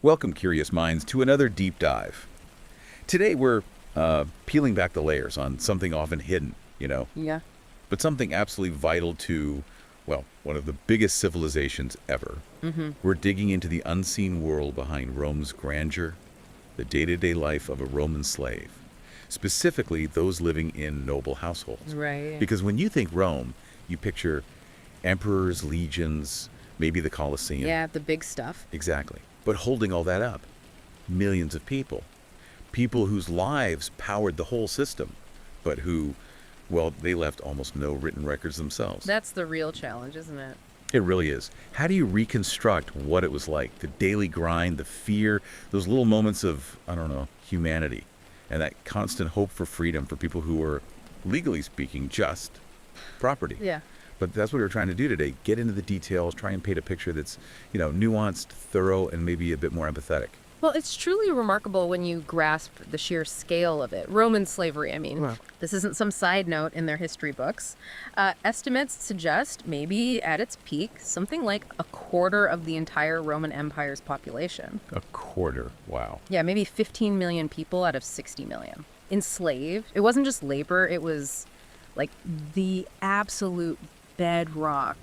Welcome, curious minds, to another deep dive. Today we're peeling back the layers on something often hidden, Yeah. but something absolutely vital to, well, one of the biggest civilizations ever. We're digging into the unseen world behind Rome's grandeur, the day-to-day life of a Roman slave, specifically those living in noble households. Right. Because when you think Rome, you picture emperors, legions, maybe the Colosseum. Yeah, the big stuff. Exactly. But holding all that up, millions of people. People whose lives powered the whole system, but who, well, they left almost no written records themselves. That's the real challenge, isn't it? It really is. How do you reconstruct what it was like? The daily grind, the fear, those little moments of, humanity, and that constant hope for freedom for people who were, legally speaking, just property. Yeah. But that's what we're trying to do today. Get into the details, try and paint a picture that's, nuanced, thorough, and maybe a bit more empathetic. Well, it's truly remarkable when you grasp the sheer scale of it. Roman slavery, Well. This isn't some side note in their history books. Estimates suggest maybe at its peak, something like a quarter of the entire Roman Empire's population. A quarter. Wow. Yeah, maybe 15 million people out of 60 million. Enslaved. It wasn't just labor, it was like the absolute bedrock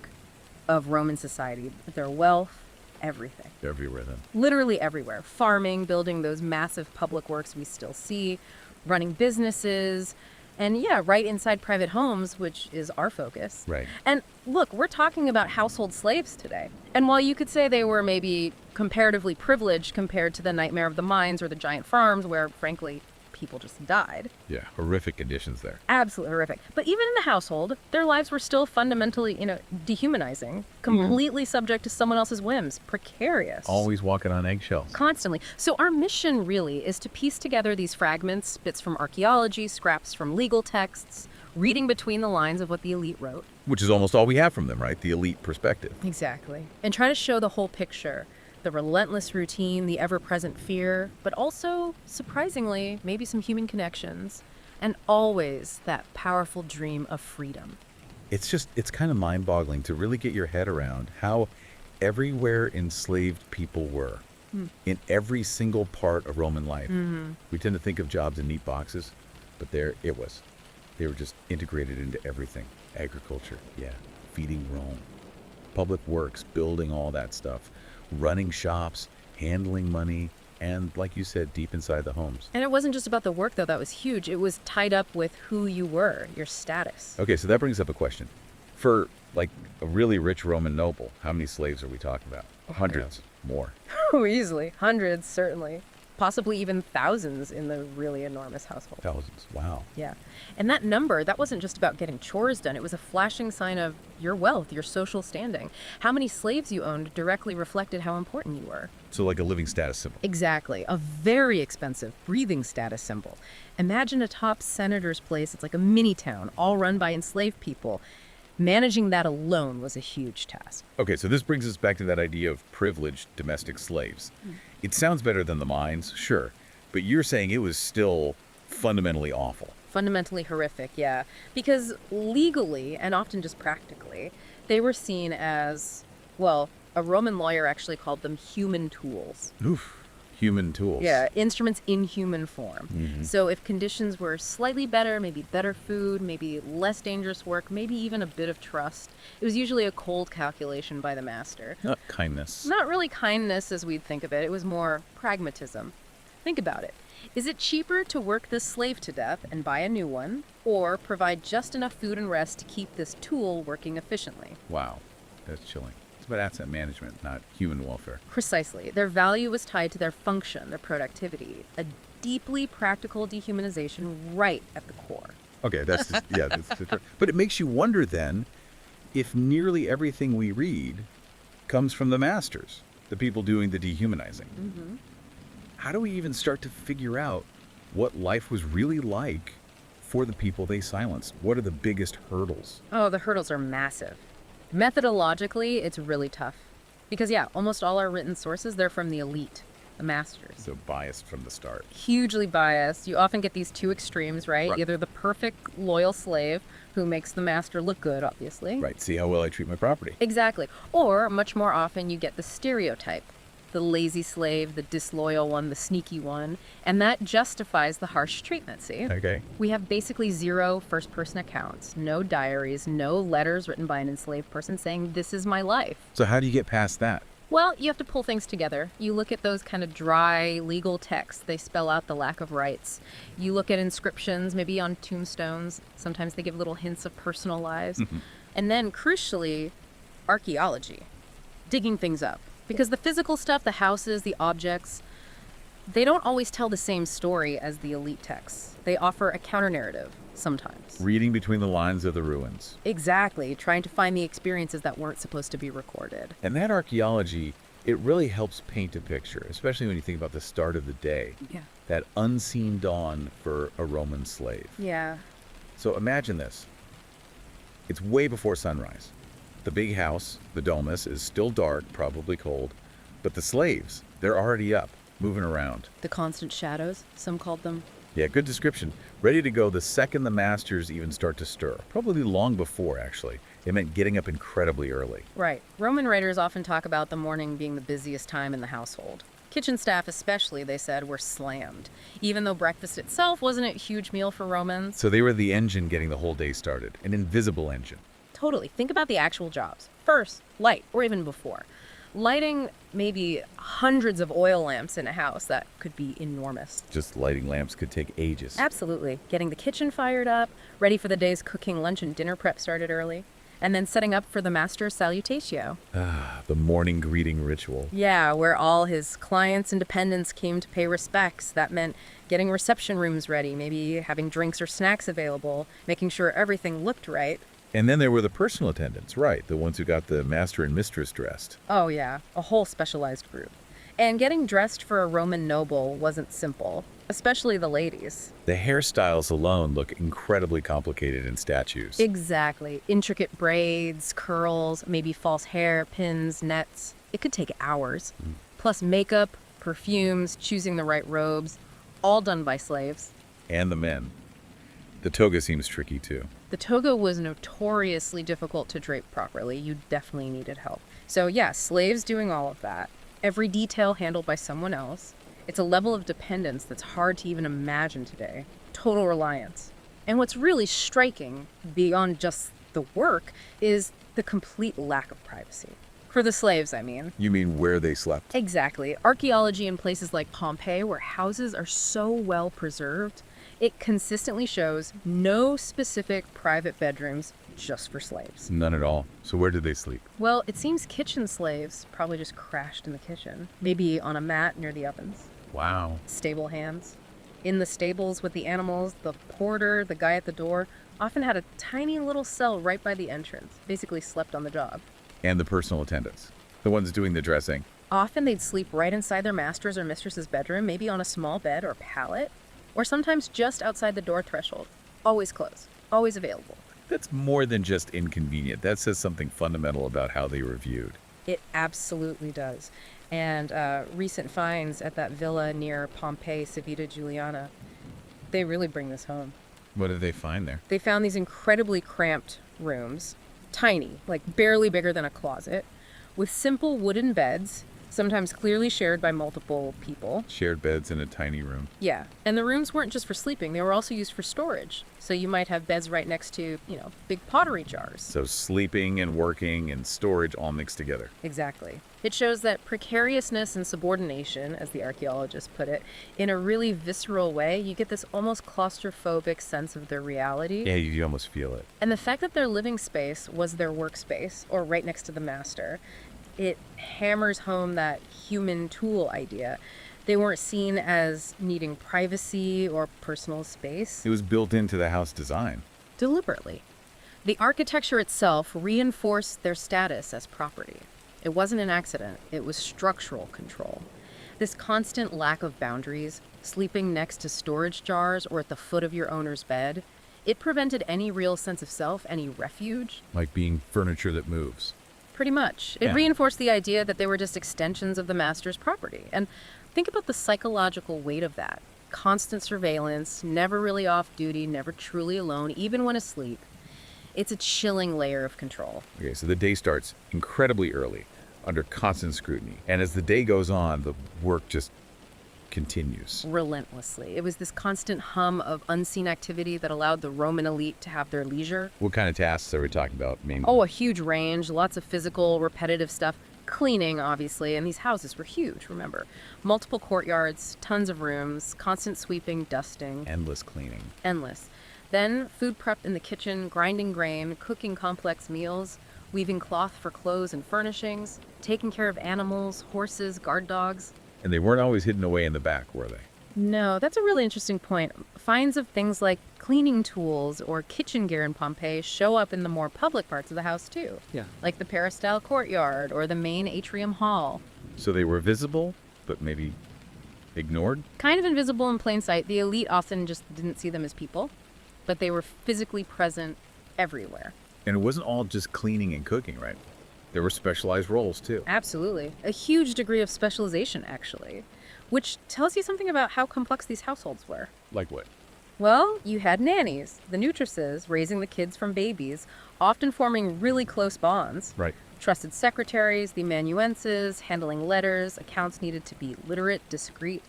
of Roman society. Their wealth, everything. Everywhere then. Literally everywhere. Farming, building those massive public works we still see, running businesses, and yeah, right inside private homes, which is our focus. Right. And look, we're talking about household slaves today. And while you could say they were maybe comparatively privileged compared to the nightmare of the mines or the giant farms where, frankly, people just died. Yeah, horrific conditions there. Absolutely horrific. But even in the household, their lives were still fundamentally, dehumanizing, completely subject to someone else's whims, precarious. Always walking on eggshells. Constantly. So our mission really is to piece together these fragments, bits from archaeology, scraps from legal texts, reading between the lines of what the elite wrote. Which is almost all we have from them, right? The elite perspective. Exactly. And try to show the whole picture. The relentless routine, the ever-present fear, but also, surprisingly, maybe some human connections, and always that powerful dream of freedom. It's kind of mind-boggling to really get your head around how everywhere enslaved people were, in every single part of Roman life. We tend to think of jobs in neat boxes, but there it was. They were just integrated into everything. Agriculture, yeah, feeding Rome, public works, building all that stuff, running shops, handling money, and like you said, deep inside the homes. And it wasn't just about the work, though. That was huge. It was tied up with who you were, your status. Okay, so that brings up a question. For, like, a really rich Roman noble, how many slaves are we talking about? Hundreds. More. Oh, easily. Hundreds, certainly. Possibly even thousands in the really enormous household. Thousands. Wow. Yeah. And that number, that wasn't just about getting chores done. It was a flashing sign of your wealth, your social standing. How many slaves you owned directly reflected how important you were. So like a living status symbol. Exactly. A very expensive breathing status symbol. Imagine a top senator's place. It's like a mini town, all run by enslaved people. Managing that alone was a huge task. Okay, so this brings us back to that idea of privileged domestic slaves. It sounds better than the mines, sure, but you're saying it was still fundamentally awful. Fundamentally horrific, yeah. Because legally, and often just practically, they were seen as, well, a Roman lawyer actually called them human tools. Oof. Human tools. Yeah, instruments in human form. So if conditions were slightly better, maybe better food, maybe less dangerous work, maybe even a bit of trust, it was usually a cold calculation by the master. Not kindness. Not really kindness as we'd think of it. It was more pragmatism. Think about it. Is it cheaper to work this slave to death and buy a new one, or provide just enough food and rest to keep this tool working efficiently? Wow, that's chilling. It's about asset management, not human welfare. Precisely. Their value was tied to their function, their productivity, a deeply practical dehumanization right at the core. Okay, that's just, yeah. But it makes you wonder then if nearly everything we read comes from the masters, the people doing the dehumanizing. How do we even start to figure out what life was really like for the people they silenced? What are the biggest hurdles? Oh, the hurdles are massive. Methodologically, it's really tough. Because, yeah, almost all our written sources, they're from the elite, the masters. So biased from the start. Hugely biased. You often get these two extremes, right? Right. Either the perfect, loyal slave who makes the master look good, obviously. Right, see how well I treat my property. Exactly. Or, much more often, you get the stereotype. the lazy slave, the disloyal one, the sneaky one, and that justifies the harsh treatment, see? Okay. We have basically zero first-person accounts, no diaries, no letters written by an enslaved person saying, this is my life. So how do you get past that? Well, you have to pull things together. You look at those kind of dry legal texts. They spell out the lack of rights. You look at inscriptions, maybe on tombstones. Sometimes they give little hints of personal lives. And then, crucially, archaeology, digging things up. Because the physical stuff, the houses, the objects, they don't always tell the same story as the elite texts. They offer a counter-narrative sometimes. Reading between the lines of the ruins. Exactly, trying to find the experiences that weren't supposed to be recorded. And that archaeology, it really helps paint a picture, especially when you think about the start of the day. Yeah. That unseen dawn for a Roman slave. Yeah. So imagine this. It's way before sunrise. The big house, the domus, is still dark, probably cold. But the slaves, they're already up, moving around. The constant shadows, some called them. Yeah, good description. Ready to go the second the masters even start to stir. Probably long before, actually. It meant getting up incredibly early. Right. Roman writers often talk about the morning being the busiest time in the household. Kitchen staff especially, they said, were slammed. Even though breakfast itself wasn't a huge meal for Romans. So they were the engine getting the whole day started. An invisible engine. Totally. Think about the actual jobs. First, light, or even before. Lighting maybe hundreds of oil lamps in a house, that could be enormous. Just lighting lamps could take ages. Absolutely. Getting the kitchen fired up, ready for the day's cooking, lunch, and dinner prep started early. And then setting up for the master's salutatio. The morning greeting ritual. Yeah, where all his clients and dependents came to pay respects. That meant getting reception rooms ready, maybe having drinks or snacks available, making sure everything looked right. And then there were the personal attendants, right, the ones who got the master and mistress dressed. Oh yeah, a whole specialized group. And getting dressed for a Roman noble wasn't simple, especially the ladies. The hairstyles alone look incredibly complicated in statues. Exactly. Intricate braids, curls, maybe false hair, pins, nets. It could take hours. Plus makeup, perfumes, choosing the right robes, all done by slaves. And the men. The toga seems tricky too. The toga was notoriously difficult to drape properly. You definitely needed help. So yeah, slaves doing all of that. Every detail handled by someone else. It's a level of dependence that's hard to even imagine today. Total reliance. And what's really striking, beyond just the work, is the complete lack of privacy. For the slaves, I mean. You mean where they slept? Exactly. Archaeology in places like Pompeii, where houses are so well preserved, it consistently shows no specific private bedrooms just for slaves. None at all. So where did they sleep? Well, it seems kitchen slaves probably just crashed in the kitchen, maybe on a mat near the ovens. Wow. Stable hands. In the stables with the animals, the porter, the guy at the door, often had a tiny little cell right by the entrance, basically slept on the job. And the personal attendants, the ones doing the dressing. Often they'd sleep right inside their master's or mistress's bedroom, maybe on a small bed or pallet, or sometimes just outside the door threshold. Always closed, always available. That's more than just inconvenient. That says something fundamental about how they were viewed. It absolutely does. And recent finds at that villa near Pompeii, Civita Juliana, they really bring this home. What did they find there? They found these incredibly cramped rooms, tiny, like barely bigger than a closet, with simple wooden beds, sometimes clearly shared by multiple people. Shared beds in a tiny room. Yeah, and the rooms weren't just for sleeping, they were also used for storage. So you might have beds right next to, big pottery jars. So sleeping and working and storage all mixed together. Exactly. It shows that precariousness and subordination, as the archaeologists put it, in a really visceral way, you get this almost claustrophobic sense of their reality. Yeah, you almost feel it. And the fact that their living space was their workspace, or right next to the master, it hammers home that human tool idea. They weren't seen as needing privacy or personal space. It was built into the house design. Deliberately. The architecture itself reinforced their status as property. It wasn't an accident, it was structural control. This constant lack of boundaries, sleeping next to storage jars or at the foot of your owner's bed, it prevented any real sense of self, any refuge. Like being furniture that moves. Pretty much. It Yeah. reinforced the idea that they were just extensions of the master's property. And think about the psychological weight of that. Constant surveillance, never really off duty, never truly alone, even when asleep. It's a chilling layer of control. Okay, so the day starts incredibly early. under constant scrutiny. And as the day goes on, the work just continues. Relentlessly. It was this constant hum of unseen activity that allowed the Roman elite to have their leisure. What kind of tasks are we talking about? I mean, Oh, a huge range, lots of physical, repetitive stuff. Cleaning, obviously, and these houses were huge, remember. Multiple courtyards, tons of rooms, constant sweeping, dusting. endless cleaning. Endless. Then food prep in the kitchen, grinding grain, cooking complex meals, weaving cloth for clothes and furnishings, taking care of animals, horses, guard dogs. And they weren't always hidden away in the back, were they? No, that's a really interesting point. Finds of things like cleaning tools or kitchen gear in Pompeii show up in the more public parts of the house, too. Yeah. Like the peristyle courtyard or the main atrium hall. So they were visible, but maybe ignored? Kind of invisible in plain sight. The elite often just didn't see them as people, but they were physically present everywhere. And it wasn't all just cleaning and cooking, right? There were specialized roles, too. Absolutely. A huge degree of specialization, actually, which tells you something about how complex these households were. Like what? Well, you had nannies, the nutresses, raising the kids from babies, often forming really close bonds. Right. Trusted secretaries, the amanuenses, handling letters, accounts needed to be literate, discreet.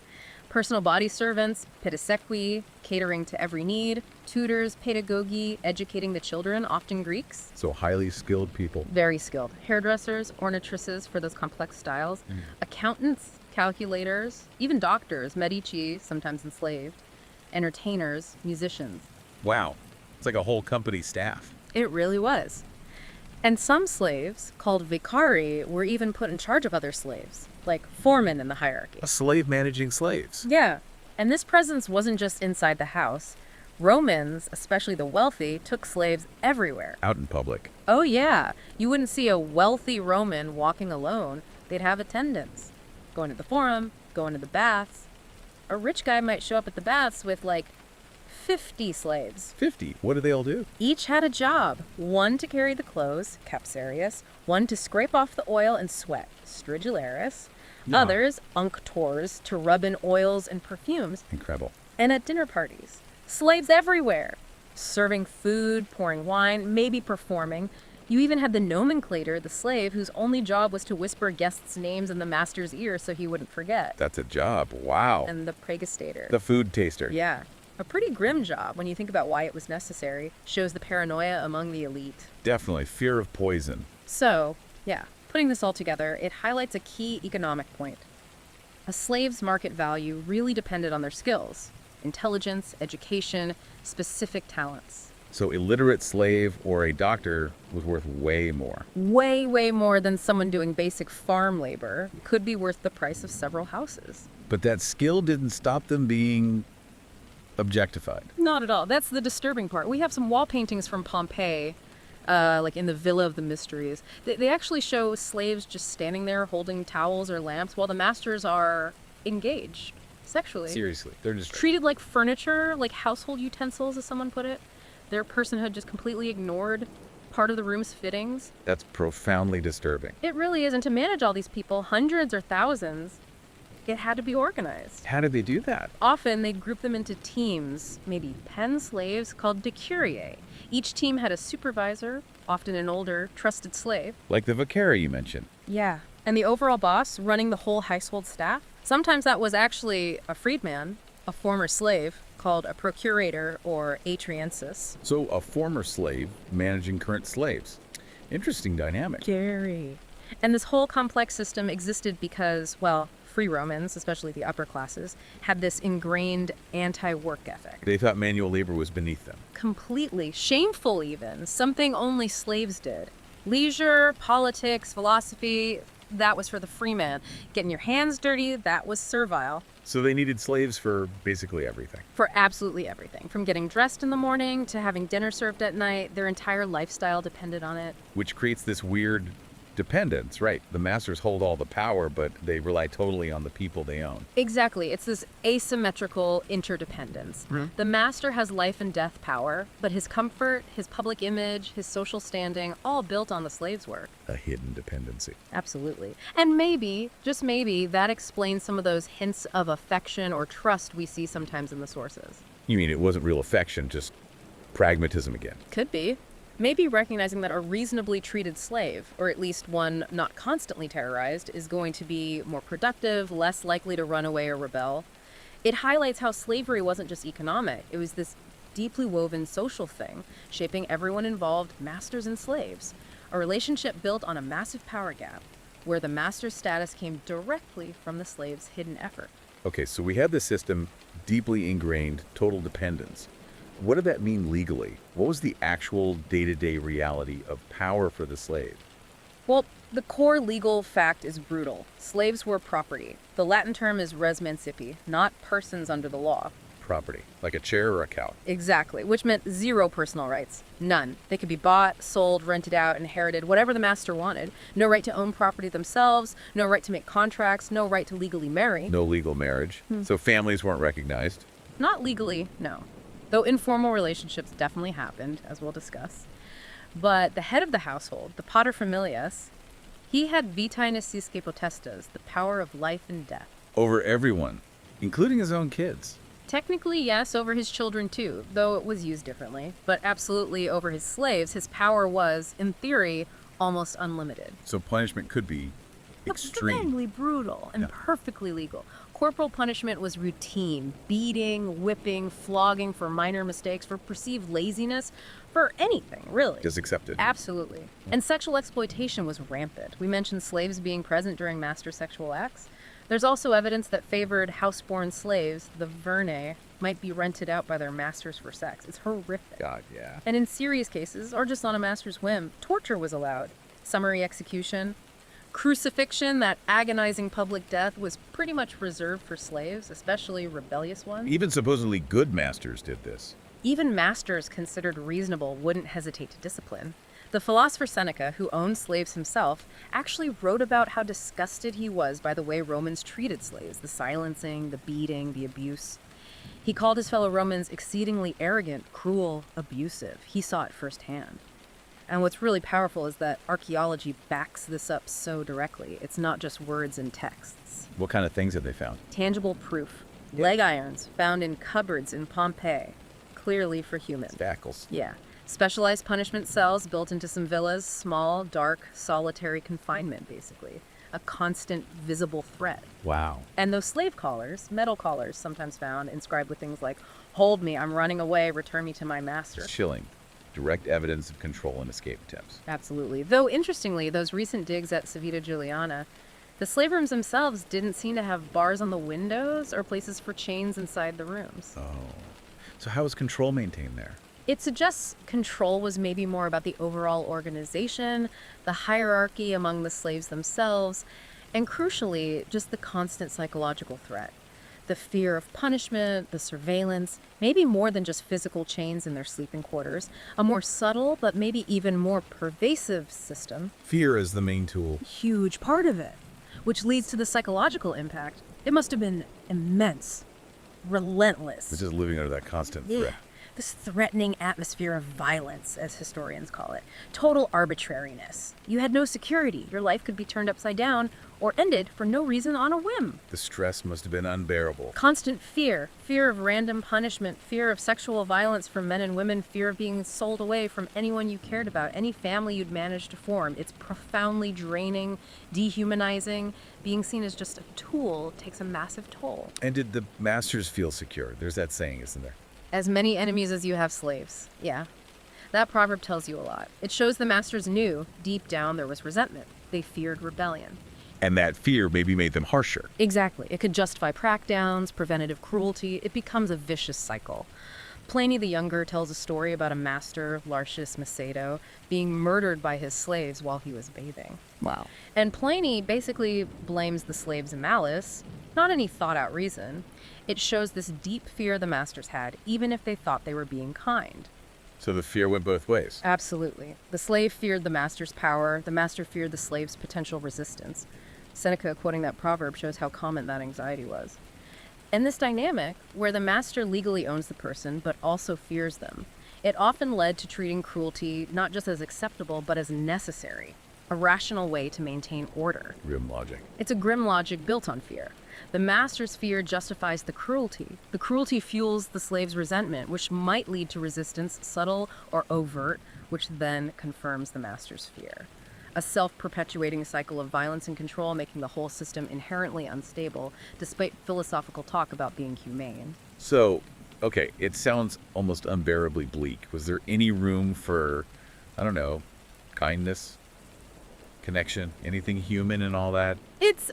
Personal body servants, pitisequi, catering to every need. Tutors, pedagogi, educating the children, often Greeks. So highly skilled people. Very skilled. Hairdressers, ornitresses for those complex styles. Accountants, calculators, even doctors, medici, sometimes enslaved. Entertainers, musicians. Wow. It's like a whole company staff. It really was. And some slaves, called vicari, were even put in charge of other slaves, like foremen in the hierarchy. A slave managing slaves. Yeah. And this presence wasn't just inside the house. Romans, especially the wealthy, took slaves everywhere. Out in public. Oh, yeah. You wouldn't see a wealthy Roman walking alone. They'd have attendants. Going to the forum, going to the baths. A rich guy might show up at the baths with, like, 50 slaves. 50. What do they all do? Each had a job. One to carry the clothes, capsarius. One to scrape off the oil and sweat, stridularis. No. Others, unctors, to rub in oils and perfumes. Incredible. And at dinner parties, slaves everywhere. Serving food, pouring wine, maybe performing. You even had the nomenclator, the slave, whose only job was to whisper guests' names in the master's ear so he wouldn't forget. That's a job. Wow. And the pregustator. The food taster. Yeah. A pretty grim job when you think about why it was necessary. Shows the paranoia among the elite. Definitely. Fear of poison. So, yeah, putting this all together, it highlights a key economic point. A slave's market value really depended on their skills, intelligence, education, specific talents. So illiterate slave or a doctor was worth way more. Way, way more than someone doing basic farm labor. Could be worth the price of several houses. But that skill didn't stop them being objectified. Not at all. That's the disturbing part. We have some wall paintings from Pompeii, like in the Villa of the Mysteries. They actually show slaves just standing there holding towels or lamps while the masters are engaged sexually. Seriously. They're just Treated like furniture, like household utensils, as someone put it. Their personhood just completely ignored, part of the room's fittings. That's profoundly disturbing. It really is. And to manage all these people, hundreds or thousands, it had to be organized. How did they do that? Often they'd group them into teams, maybe pen slaves called decuriae. Each team had a supervisor, often an older, trusted slave. Like the vicari you mentioned. Yeah. And the overall boss running the whole household staff. Sometimes that was actually a freedman, a former slave, called a procurator or atriensis. So a former slave managing current slaves. Interesting dynamic. Scary. And this whole complex system existed because, well, free Romans, especially the upper classes, had this ingrained anti-work ethic. They thought manual labor was beneath them. Completely. Shameful even. Something only slaves did. Leisure, politics, philosophy, that was for the free man. Getting your hands dirty, that was servile. So they needed slaves for basically everything. For absolutely everything. From getting dressed in the morning to having dinner served at night, their entire lifestyle depended on it. Which creates this weird dependence, right? The masters hold all the power, but they rely totally on the people they own. Exactly. It's this asymmetrical interdependence. The master has life and death power, but his comfort, his public image, his social standing, all built on the slave's work. A hidden dependency. Absolutely. And maybe, just maybe, that explains some of those hints of affection or trust we see sometimes in the sources. You mean it wasn't real affection, just pragmatism again? Could be. Maybe recognizing that a reasonably treated slave, or at least one not constantly terrorized, is going to be more productive, less likely to run away or rebel. It highlights how slavery wasn't just economic, it was this deeply woven social thing, shaping everyone involved, masters and slaves. A relationship built on a massive power gap, where the master's status came directly from the slave's hidden effort. Okay, so we had this system, deeply ingrained, total dependence. What did that mean legally? What was the actual day-to-day reality of power for the slave? Well, the core legal fact is brutal. Slaves were property. The Latin term is res mancipi, not persons under the law. Property, like a chair or a couch. Exactly, which meant zero personal rights. None. They could be bought, sold, rented out, inherited, whatever the master wanted. No right to own property themselves, no right to make contracts, no right to legally marry. No legal marriage. So families weren't recognized. Not legally, no. Though informal relationships definitely happened, as we'll discuss. But the head of the household, the pater familias, he had vitae necisque potestas, the power of life and death. Over everyone, including his own kids. Technically, yes, over his children too, though it was used differently. But absolutely over his slaves, his power was, in theory, almost unlimited. So punishment could be extreme. Extremely brutal and perfectly legal. Corporal punishment was routine. Beating, whipping, flogging for minor mistakes, for perceived laziness, for anything, really. Just accepted. Absolutely. And sexual exploitation was rampant. We mentioned slaves being present during master sexual acts. There's also evidence that favored house-born slaves, the vernae, might be rented out by their masters for sex. It's horrific. God, yeah. And in serious cases, or just on a master's whim, torture was allowed. Summary execution. Crucifixion, that agonizing public death, was pretty much reserved for slaves, especially rebellious ones. Even supposedly good masters did this. Even masters considered reasonable wouldn't hesitate to discipline. The philosopher Seneca, who owned slaves himself, actually wrote about how disgusted he was by the way Romans treated slaves, the silencing, the beating, the abuse. He called his fellow Romans exceedingly arrogant, cruel, abusive. He saw it firsthand. And what's really powerful is that archaeology backs this up so directly. It's not just words and texts. What kind of things have they found? Tangible proof. Leg irons found in cupboards in Pompeii, clearly for humans. Shackles. Yeah. Specialized punishment cells built into some villas, small, dark, solitary confinement, basically. A constant, visible threat. Wow. And those slave collars, metal collars sometimes found, inscribed with things like, "Hold me, I'm running away, return me to my master." It's chilling. Direct evidence of control and escape attempts. Absolutely. Though, interestingly, those recent digs at Civita Juliana, the slave rooms themselves didn't seem to have bars on the windows or places for chains inside the rooms. Oh. So how was control maintained there? It suggests control was maybe more about the overall organization, the hierarchy among the slaves themselves, and crucially, just the constant psychological threat. The fear of punishment, the surveillance, maybe more than just physical chains in their sleeping quarters, a more subtle but maybe even more pervasive system. Fear is the main tool. Huge part of it, which leads to the psychological impact. It must have been immense, relentless. It's just living under that constant threat. This threatening atmosphere of violence, as historians call it. Total arbitrariness. You had no security. Your life could be turned upside down or ended for no reason on a whim. The stress must have been unbearable. Constant fear. Fear of random punishment. Fear of sexual violence from men and women. Fear of being sold away from anyone you cared about, any family you'd managed to form. It's profoundly draining, dehumanizing. Being seen as just a tool takes a massive toll. And did the masters feel secure? There's that saying, isn't there? As many enemies as you have slaves. Yeah. That proverb tells you a lot. It shows the masters knew, deep down, there was resentment. They feared rebellion. And that fear maybe made them harsher. Exactly. It could justify crackdowns, preventative cruelty. It becomes a vicious cycle. Pliny the Younger tells a story about a master, Lartius Macedo, being murdered by his slaves while he was bathing. Wow. And Pliny basically blames the slaves' malice, not any thought-out reason. It shows this deep fear the masters had, even if they thought they were being kind. So the fear went both ways. Absolutely. The slave feared the master's power. The master feared the slave's potential resistance. Seneca, quoting that proverb, shows how common that anxiety was. And this dynamic, where the master legally owns the person, but also fears them, it often led to treating cruelty not just as acceptable, but as necessary, a rational way to maintain order. Grim logic. It's a grim logic built on fear. The master's fear justifies the cruelty. The cruelty fuels the slave's resentment, which might lead to resistance, subtle or overt, which then confirms the master's fear. A self-perpetuating cycle of violence and control, making the whole system inherently unstable, despite philosophical talk about being humane. So, okay, it sounds almost unbearably bleak. Was there any room for, I don't know, kindness, connection, anything human and all that? It's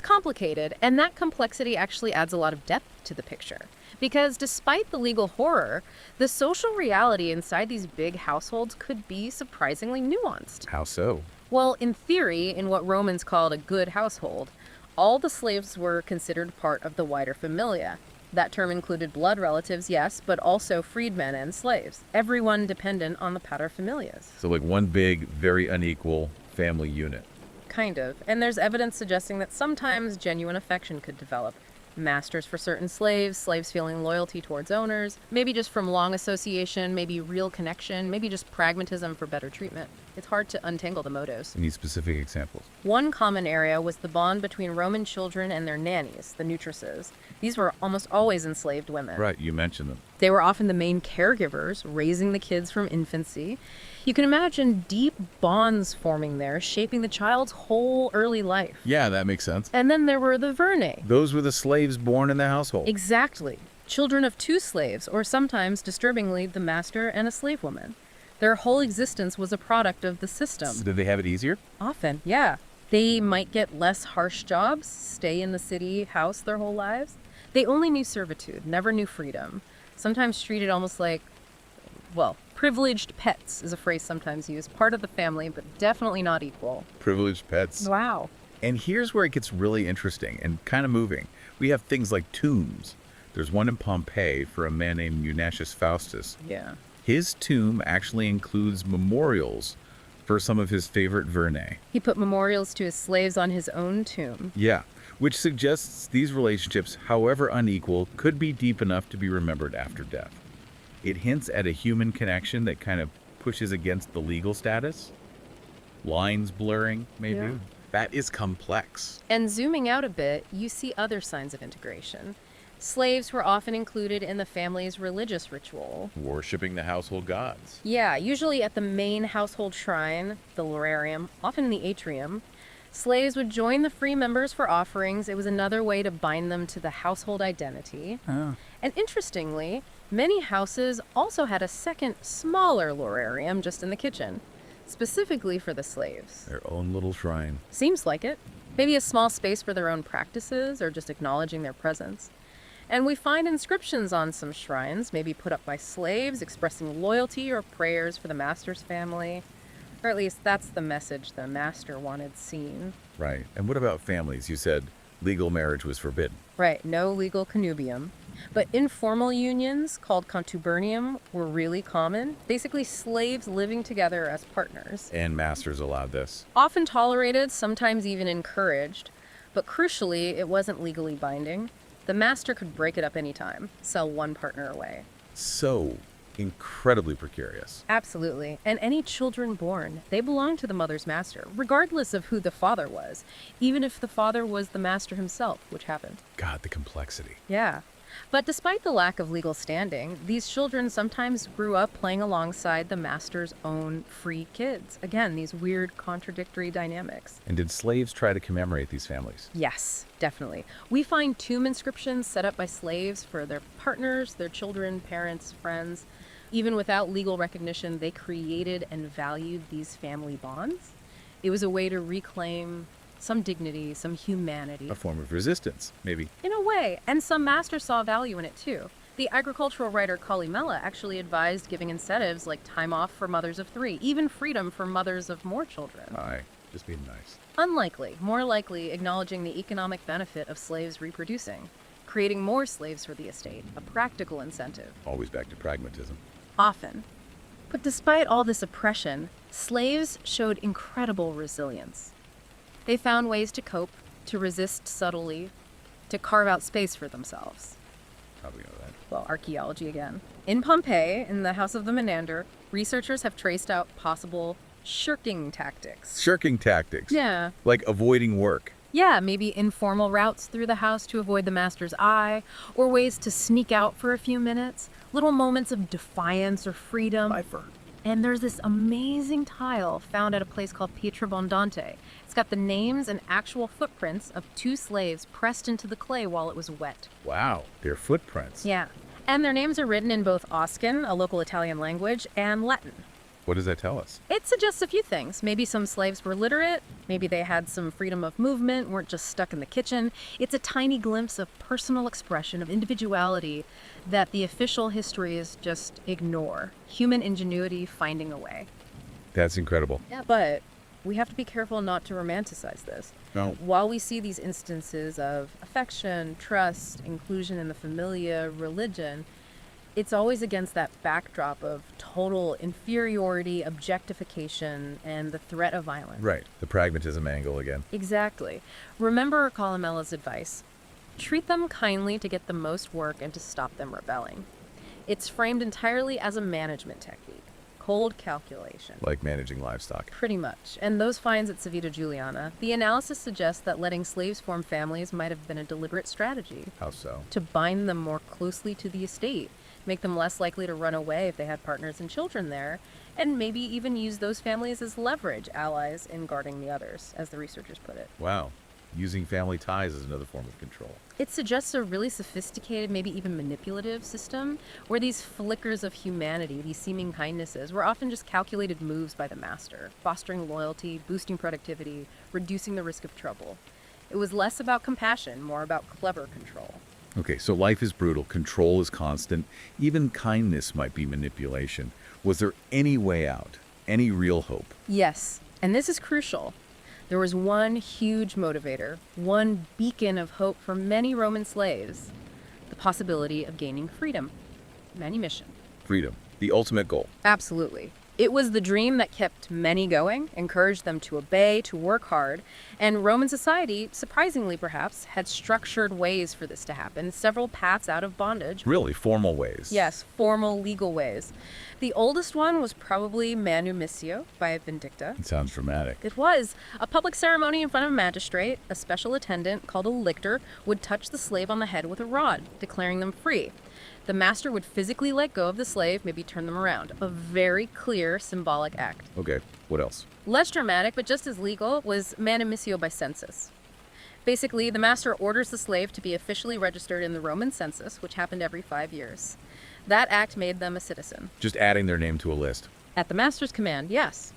complicated, and that complexity actually adds a lot of depth to the picture. Because despite the legal horror, the social reality inside these big households could be surprisingly nuanced. How so? Well, in theory, in what Romans called a good household, all the slaves were considered part of the wider familia. That term included blood relatives, yes, but also freedmen and slaves, everyone dependent on the paterfamilias. So like one big, very unequal family unit. Kind of. And there's evidence suggesting that sometimes genuine affection could develop. Masters for certain slaves, slaves feeling loyalty towards owners, maybe just from long association, maybe real connection, maybe just pragmatism for better treatment. It's hard to untangle the motives. Any specific examples? One common area was the bond between Roman children and their nannies, the nutresses. These were almost always enslaved women. Right, you mentioned them. They were often the main caregivers, raising the kids from infancy. You can imagine deep bonds forming there, shaping the child's whole early life. Yeah, that makes sense. And then there were the vernae. Those were the slaves born in the household. Exactly. Children of two slaves, or sometimes, disturbingly, the master and a slave woman. Their whole existence was a product of the system. So did they have it easier? Often, yeah. They might get less harsh jobs, stay in the city house their whole lives. They only knew servitude, never knew freedom. Sometimes treated almost like, privileged pets is a phrase sometimes used. Part of the family, but definitely not equal. Privileged pets. Wow. And here's where it gets really interesting and kind of moving. We have things like tombs. There's one in Pompeii for a man named Eunacius Faustus. Yeah. His tomb actually includes memorials for some of his favorite vernae. He put memorials to his slaves on his own tomb. Yeah, which suggests these relationships, however unequal, could be deep enough to be remembered after death. It hints at a human connection that kind of pushes against the legal status. Lines blurring, maybe. Yeah. That is complex. And zooming out a bit, you see other signs of integration. Slaves were often included in the family's religious ritual. Worshipping the household gods. Yeah, usually at the main household shrine, the lorarium, often in the atrium. Slaves would join the free members for offerings. It was another way to bind them to the household identity. Oh. And interestingly, many houses also had a second, smaller lorarium just in the kitchen, specifically for the slaves. Their own little shrine. Seems like it. Maybe a small space for their own practices or just acknowledging their presence. And we find inscriptions on some shrines, maybe put up by slaves, expressing loyalty or prayers for the master's family. Or at least that's the message the master wanted seen. Right. And what about families? You said legal marriage was forbidden. Right, no legal connubium. But informal unions, called contubernium, were really common. Basically, slaves living together as partners. And masters allowed this. Often tolerated, sometimes even encouraged. But crucially, it wasn't legally binding. The master could break it up anytime, sell one partner away. So incredibly precarious. Absolutely. And any children born, they belonged to the mother's master, regardless of who the father was, even if the father was the master himself, which happened. God, the complexity. Yeah. But despite the lack of legal standing, these children sometimes grew up playing alongside the master's own free kids. Again, these weird contradictory dynamics. And did slaves try to commemorate these families? Yes, definitely. We find tomb inscriptions set up by slaves for their partners, their children, parents, friends. Even without legal recognition, they created and valued these family bonds. It was a way to reclaim some dignity, some humanity. A form of resistance, maybe. In a way, and some masters saw value in it too. The agricultural writer Columella actually advised giving incentives like time off for mothers of 3, even freedom for mothers of more children. Aye, just being nice. Unlikely, more likely acknowledging the economic benefit of slaves reproducing, creating more slaves for the estate, a practical incentive. Always back to pragmatism. Often. But despite all this oppression, slaves showed incredible resilience. They found ways to cope, to resist subtly, to carve out space for themselves. How do we know that? Well, archaeology again. In Pompeii, in the House of the Menander, researchers have traced out possible shirking tactics. Shirking tactics. Yeah. Like avoiding work. Yeah, maybe informal routes through the house to avoid the master's eye, or ways to sneak out for a few minutes, little moments of defiance or freedom. My fur. And there's this amazing tile found at a place called Pietrabondante. It's got the names and actual footprints of 2 slaves pressed into the clay while it was wet. Wow, their footprints. Yeah. And their names are written in both Oscan, a local Italian language, and Latin. What does that tell us? It suggests a few things. Maybe some slaves were literate. Maybe they had some freedom of movement, weren't just stuck in the kitchen. It's a tiny glimpse of personal expression, of individuality that the official histories just ignore. Human ingenuity finding a way. That's incredible. Yeah, but we have to be careful not to romanticize this. No. While we see these instances of affection, trust, inclusion in the familia, religion, it's always against that backdrop of total inferiority, objectification, and the threat of violence. Right, the pragmatism angle again. Exactly. Remember Columella's advice. Treat them kindly to get the most work and to stop them rebelling. It's framed entirely as a management technique. Cold calculation. Like managing livestock. Pretty much. And those finds at Civita Juliana, the analysis suggests that letting slaves form families might have been a deliberate strategy. How so? To bind them more closely to the estate, make them less likely to run away if they had partners and children there, and maybe even use those families as leverage allies in guarding the others, as the researchers put it. Wow. Using family ties is another form of control. It suggests a really sophisticated, maybe even manipulative system where these flickers of humanity, these seeming kindnesses, were often just calculated moves by the master, fostering loyalty, boosting productivity, reducing the risk of trouble. It was less about compassion, more about clever control. Okay, so life is brutal, control is constant, even kindness might be manipulation. Was there any way out? Any real hope? Yes, and this is crucial. There was one huge motivator, one beacon of hope for many Roman slaves, the possibility of gaining freedom. Manumission. Freedom, the ultimate goal. Absolutely. It was the dream that kept many going, encouraged them to obey, to work hard, and Roman society, surprisingly perhaps, had structured ways for this to happen, several paths out of bondage. Really, formal ways. Yes, formal legal ways. The oldest one was probably manumissio by Vindicta. It sounds dramatic. It was. A public ceremony in front of a magistrate, a special attendant called a lictor would touch the slave on the head with a rod, declaring them free. The master would physically let go of the slave, maybe turn them around. A very clear symbolic act. Okay, what else? Less dramatic, but just as legal, was manumissio by census. Basically, the master orders the slave to be officially registered in the Roman census, which happened every 5 years. That act made them a citizen. Just adding their name to a list. At the master's command, yes.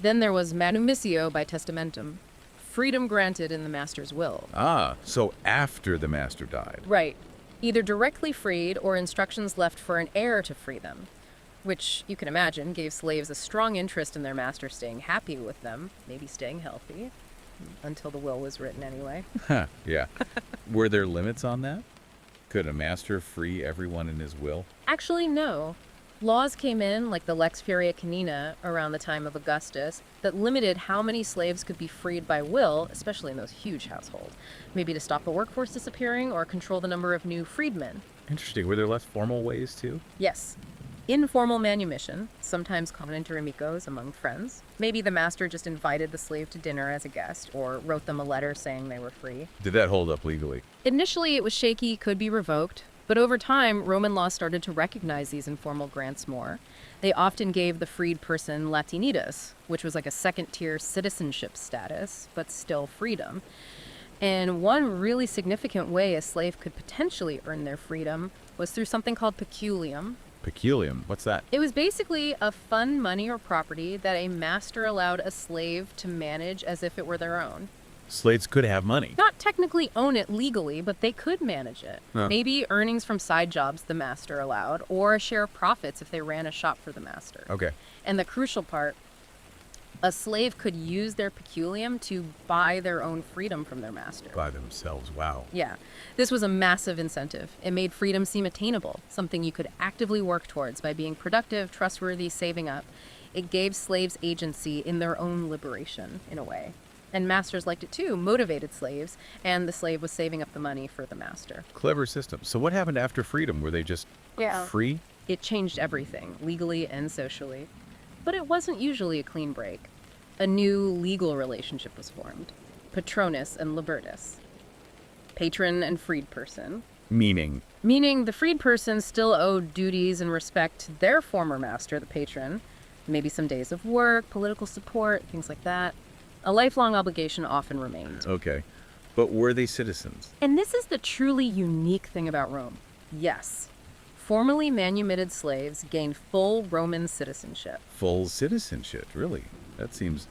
Then there was manumissio by testamentum. Freedom granted in the master's will. Ah, so after the master died. Right. Either directly freed or instructions left for an heir to free them, which you can imagine gave slaves a strong interest in their master staying happy with them, maybe staying healthy, until the will was written anyway. Yeah. Were there limits on that? Could a master free everyone in his will? Actually, no. Laws came in, like the Lex Furia Canina, around the time of Augustus, that limited how many slaves could be freed by will, especially in those huge households. Maybe to stop the workforce disappearing or control the number of new freedmen. Interesting. Were there less formal ways, too? Yes. Informal manumission, sometimes called interimicos among friends. Maybe the master just invited the slave to dinner as a guest, or wrote them a letter saying they were free. Did that hold up legally? Initially, it was shaky, could be revoked. But over time, Roman law started to recognize these informal grants more. They often gave the freed person latinitas, which was like a second-tier citizenship status, but still freedom. And one really significant way a slave could potentially earn their freedom was through something called peculium. Peculium? What's that? It was basically a fund, money, or property that a master allowed a slave to manage as if it were their own. Slaves could have money. Not technically own it legally, but they could manage it. Huh. Maybe earnings from side jobs the master allowed, or a share of profits if they ran a shop for the master. Okay. And the crucial part, a slave could use their peculium to buy their own freedom from their master. By themselves. Wow. Yeah. This was a massive incentive. It made freedom seem attainable, something you could actively work towards by being productive, trustworthy, saving up. It gave slaves agency in their own liberation, in a way. And masters liked it too, motivated slaves, and the slave was saving up the money for the master. Clever system. So what happened after freedom? Were they just free? It changed everything, legally and socially. But it wasn't usually a clean break. A new legal relationship was formed. Patronus and libertus. Patron and freed person. Meaning? Meaning the freed person still owed duties and respect to their former master, the patron, maybe some days of work, political support, things like that. A lifelong obligation often remained. Okay. But were they citizens? And this is the truly unique thing about Rome. Yes, formerly manumitted slaves gained full Roman citizenship. Full citizenship, really? That seems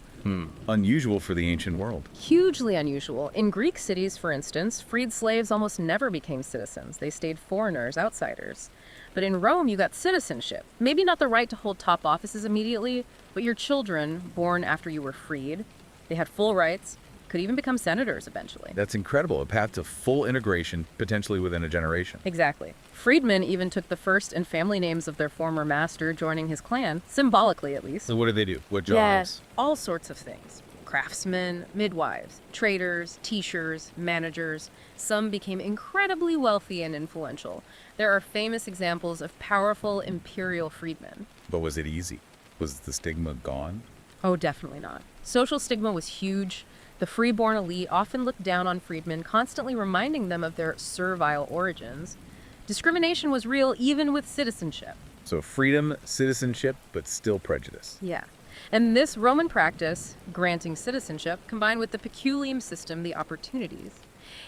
unusual for the ancient world. Hugely unusual. In Greek cities, for instance, freed slaves almost never became citizens. They stayed foreigners, outsiders. But in Rome, you got citizenship. Maybe not the right to hold top offices immediately, but your children, born after you were freed, they had full rights, could even become senators eventually. That's incredible. A path to full integration, potentially within a generation. Exactly. Freedmen even took the first and family names of their former master joining his clan, symbolically at least. So what did they do? What jobs? Yes, all sorts of things. Craftsmen, midwives, traders, teachers, managers. Some became incredibly wealthy and influential. There are famous examples of powerful imperial freedmen. But was it easy? Was the stigma gone? Oh, definitely not. Social stigma was huge. The freeborn elite often looked down on freedmen, constantly reminding them of their servile origins. Discrimination was real even with citizenship. So freedom, citizenship, but still prejudice. Yeah. And this Roman practice, granting citizenship, combined with the peculium system, the opportunities,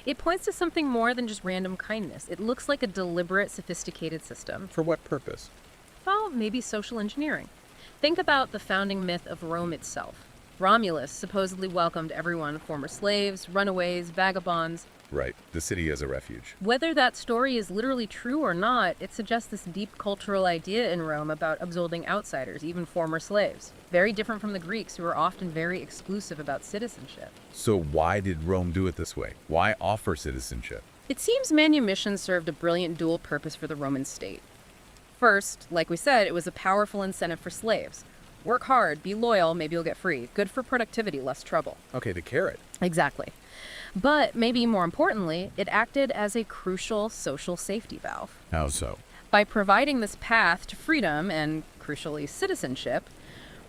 it points to something more than just random kindness. It looks like a deliberate, sophisticated system. For what purpose? Well, maybe social engineering. Think about the founding myth of Rome itself. Romulus supposedly welcomed everyone, former slaves, runaways, vagabonds. Right, the city as a refuge. Whether that story is literally true or not, it suggests this deep cultural idea in Rome about absorbing outsiders, even former slaves. Very different from the Greeks, who were often very exclusive about citizenship. So why did Rome do it this way? Why offer citizenship? It seems manumission served a brilliant dual purpose for the Roman state. First, like we said, it was a powerful incentive for slaves. Work hard, be loyal, maybe you'll get free. Good for productivity, less trouble. Okay, the carrot. Exactly. But maybe more importantly, it acted as a crucial social safety valve. How so? By providing this path to freedom and, crucially, citizenship,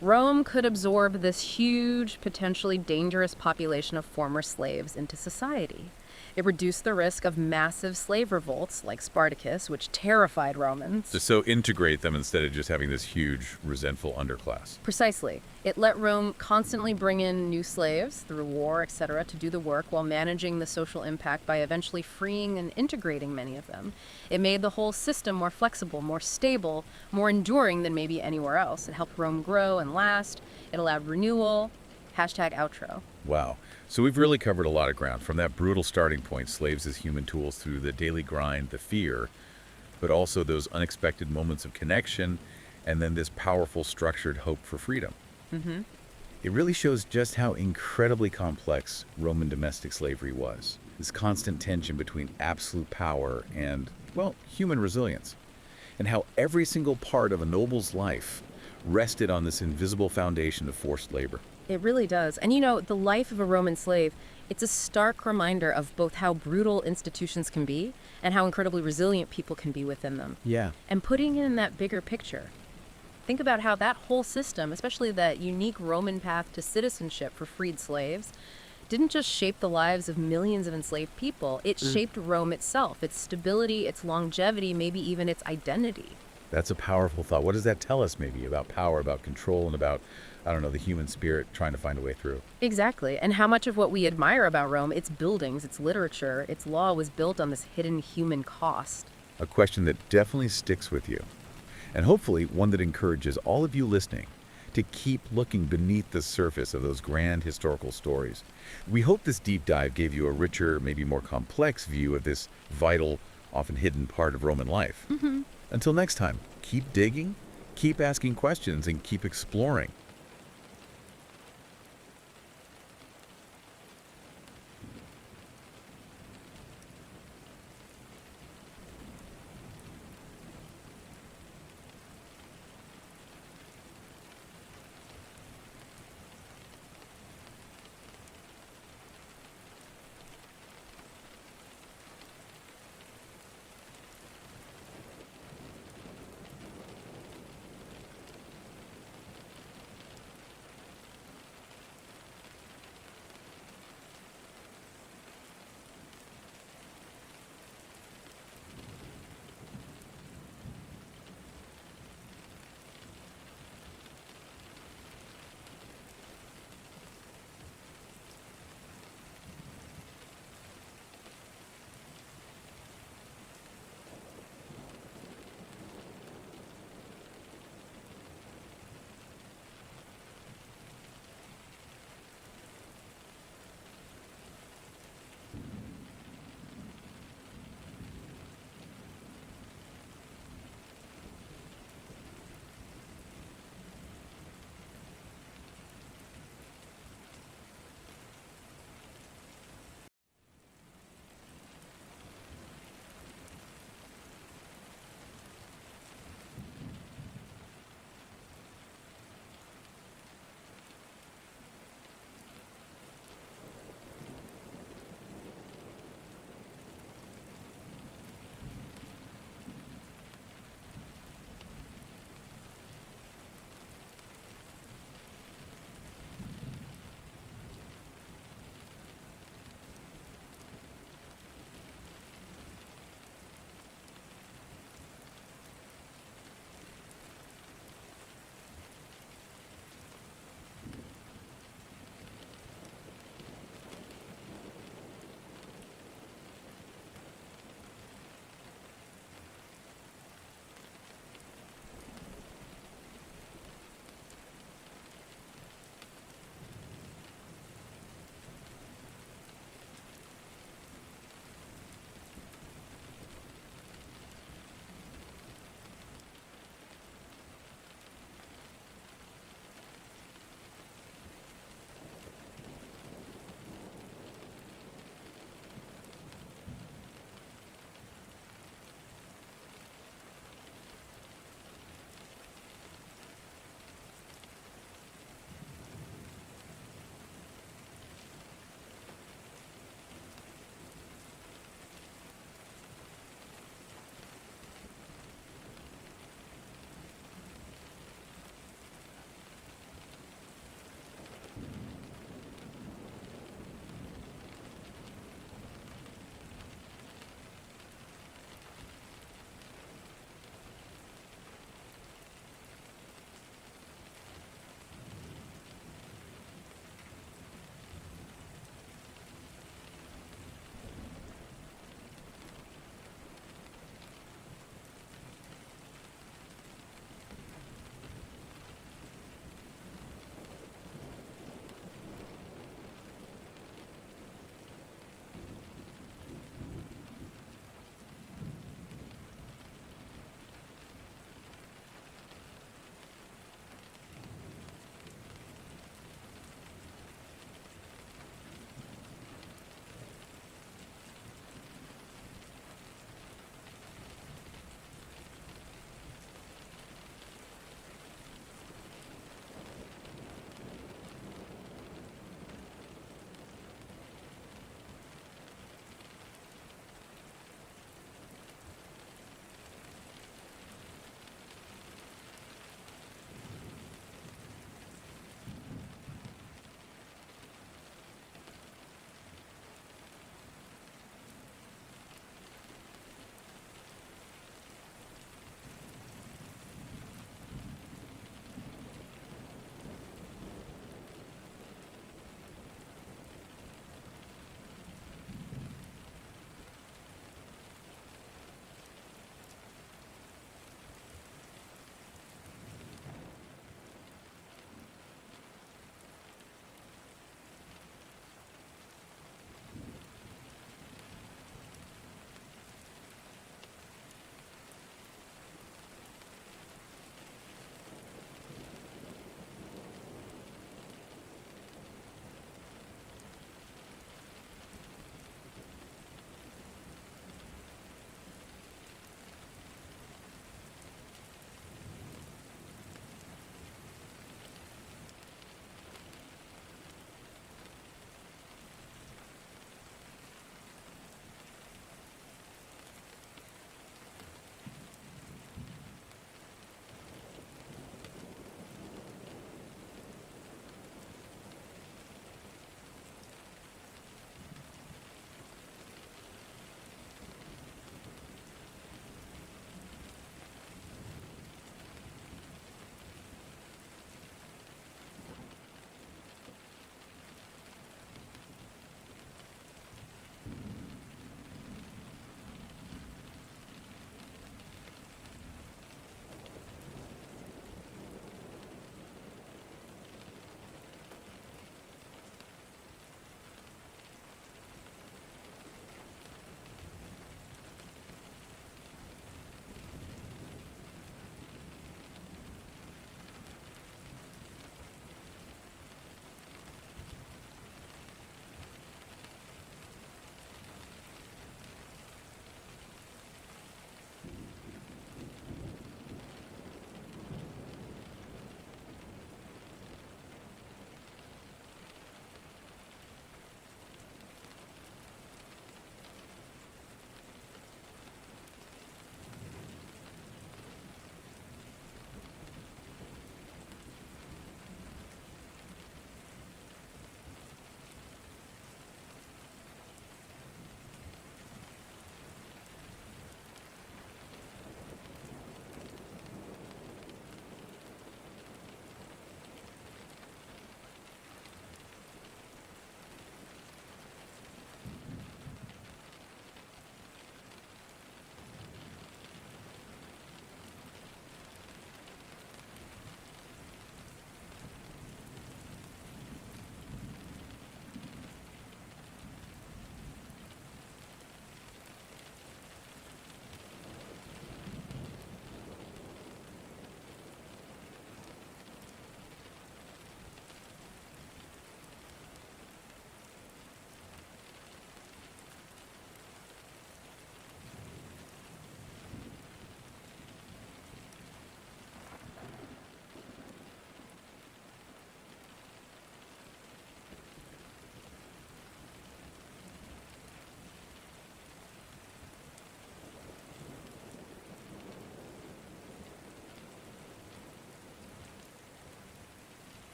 Rome could absorb this huge, potentially dangerous population of former slaves into society. It reduced the risk of massive slave revolts like Spartacus, which terrified Romans. So integrate them instead of just having this huge, resentful underclass. Precisely. It let Rome constantly bring in new slaves through war, etc., to do the work while managing the social impact by eventually freeing and integrating many of them. It made the whole system more flexible, more stable, more enduring than maybe anywhere else. It helped Rome grow and last. It allowed renewal. #outro. Wow. So we've really covered a lot of ground, from that brutal starting point, slaves as human tools, through the daily grind, the fear, but also those unexpected moments of connection, and then this powerful, structured hope for freedom. Mm-hmm. It really shows just how incredibly complex Roman domestic slavery was. This constant tension between absolute power and, well, human resilience. And how every single part of a noble's life rested on this invisible foundation of forced labor. It really does. And you know, the life of a Roman slave, it's a stark reminder of both how brutal institutions can be and how incredibly resilient people can be within them. Yeah. And putting it in that bigger picture, think about how that whole system, especially that unique Roman path to citizenship for freed slaves, didn't just shape the lives of millions of enslaved people. It shaped Rome itself, its stability, its longevity, maybe even its identity. That's a powerful thought. What does that tell us maybe about power, about control, and about, I don't know, the human spirit trying to find a way through? Exactly. And how much of what we admire about Rome, its buildings, its literature, its law, was built on this hidden human cost. A question that definitely sticks with you. And hopefully one that encourages all of you listening to keep looking beneath the surface of those grand historical stories. We hope this deep dive gave you a richer, maybe more complex view of this vital, often hidden part of Roman life. Mm-hmm. Until next time, keep digging, keep asking questions, and keep exploring.